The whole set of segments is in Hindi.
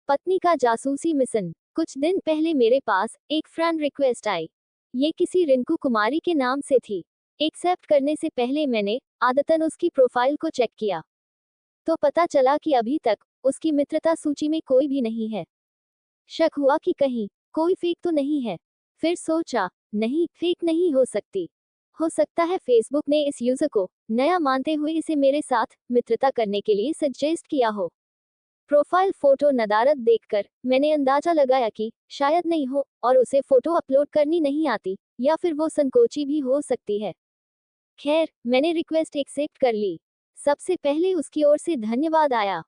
पत्नी का जासूसी मिशन। कुछ दिन पहले मेरे पास एक फ्रेंड रिक्वेस्ट आई। ये किसी रिंकू कुमारी के नाम से थी। एक्सेप्ट करने से पहले मैंने आदतन उसकी प्रोफाइल को चेक किया, तो पता चला कि अभी तक उसकी मित्रता सूची में कोई भी नहीं है। शक हुआ कि कहीं कोई फेक तो नहीं है। फिर सोचा, नहीं, फेक नहीं हो सकती। हो सकता है फेसबुक ने इस यूजर को नया मानते हुए इसे मेरे साथ मित्रता करने के लिए सजेस्ट किया हो। प्रोफाइल फोटो नदारद देखकर मैंने अंदाजा लगाया कि शायद नहीं हो, और उसे फोटो अपलोड करनी नहीं आती, या फिर वो संकोची भी हो सकती है। खैर, मैंने रिक्वेस्ट एक्सेप्ट कर ली। सबसे पहले उसकी ओर से धन्यवाद आया।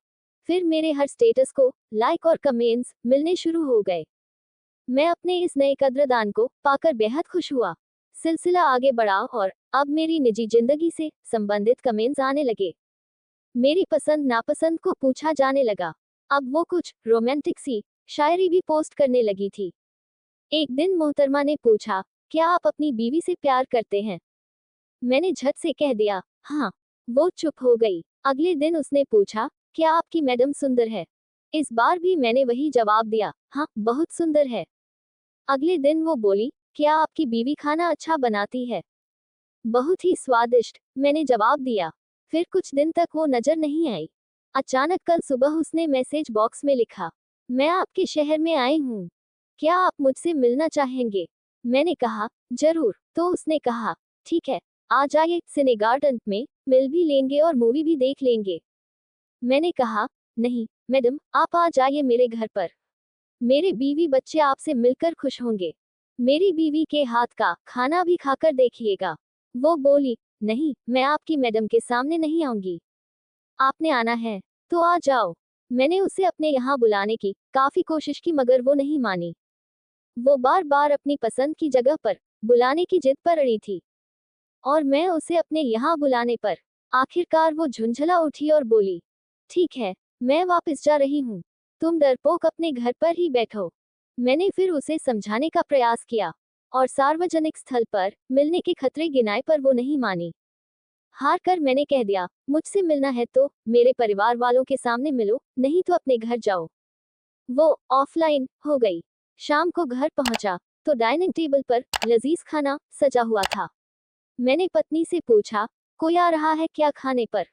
फिर मेरे हर स्टेटस को लाइक और कमेंट्स मिलने शुरू हो गए। मैं अपने इस नए कद्रदान को पाकर बेहद खुश हुआ। सिलसिला आगे बढ़ा और अब मेरी निजी जिंदगी से संबंधित कमेंट्स आने लगे। मेरी पसंद नापसंद को पूछा जाने लगा। अब वो कुछ रोमांटिक सी शायरी भी पोस्ट करने लगी थी। एक दिन मोहतरमा ने पूछा, क्या आप अपनी बीवी से प्यार करते हैं? मैंने झट से कह दिया, हाँ। वो चुप हो गई। अगले दिन उसने पूछा, क्या आपकी मैडम सुंदर है? इस बार भी मैंने वही जवाब दिया, हाँ, बहुत सुंदर है। अगले दिन वो बोली, क्या आपकी बीवी खाना अच्छा बनाती है? बहुत ही स्वादिष्ट, मैंने जवाब दिया। फिर कुछ दिन तक वो नजर नहीं आई। अचानक कल सुबह उसने मैसेज बॉक्स में लिखा, मैं आपके शहर में आई हूँ, क्या आप मुझसे मिलना चाहेंगे? मैंने कहा, जरूर। तो उसने कहा, ठीक है, आ जाइए, सिने गार्डन में मिल भी लेंगे और मूवी भी देख लेंगे। मैंने कहा, नहीं मैडम, आप आ जाइए मेरे घर पर। मेरे बीवी बच्चे आपसे मिलकर खुश होंगे। मेरी बीवी के हाथ का खाना भी खाकर देखिएगा। वो बोली, नहीं, मैं आपकी मैडम के सामने नहीं आऊंगी। आपने आना है तो आ जाओ। मैंने उसे अपने यहाँ बुलाने की काफी कोशिश की, मगर वो नहीं मानी। वो बार बार अपनी पसंद की जगह पर बुलाने की जिद पर अड़ी थी, और मैं उसे अपने यहाँ बुलाने पर आखिरकार वो झुंझला उठी और बोली, ठीक है, मैं वापस जा रही हूँ, तुम डरपोक अपने घर पर ही बैठो। मैंने फिर उसे समझाने का प्रयास किया, और सार्वजनिक स्थल पर मिलने के खतरे गिनाए, पर वो नहीं मानी। हार कर मैंने कह दिया, मुझसे मिलना है तो मेरे परिवार वालों के सामने मिलो, नहीं तो अपने घर जाओ। वो ऑफलाइन हो गई। शाम को घर पहुंचा तो डाइनिंग टेबल पर लजीज खाना सजा हुआ था। मैंने पत्नी से पूछा, कोई आ रहा है क्या खाने पर?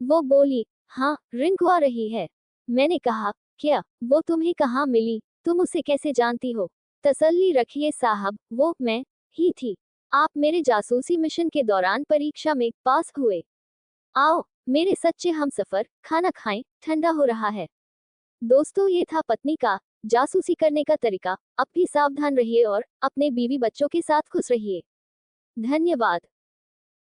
वो बोली, हाँ, रिंकू आ रही है। मैंने कहा, क्या वो तुम्हें कहाँ मिली? तुम उसे कैसे जानती हो? तसल्ली रखिए साहब, वो मैं ही थी। आप मेरे जासूसी मिशन के दौरान परीक्षा में पास हुए। आओ मेरे सच्चे हमसफर, खाना खाएं, ठंडा हो रहा है। दोस्तों, ये था पत्नी का जासूसी करने का तरीका। अब भी सावधान रहिए और अपने बीवी बच्चों के साथ खुश रहिए। धन्यवाद।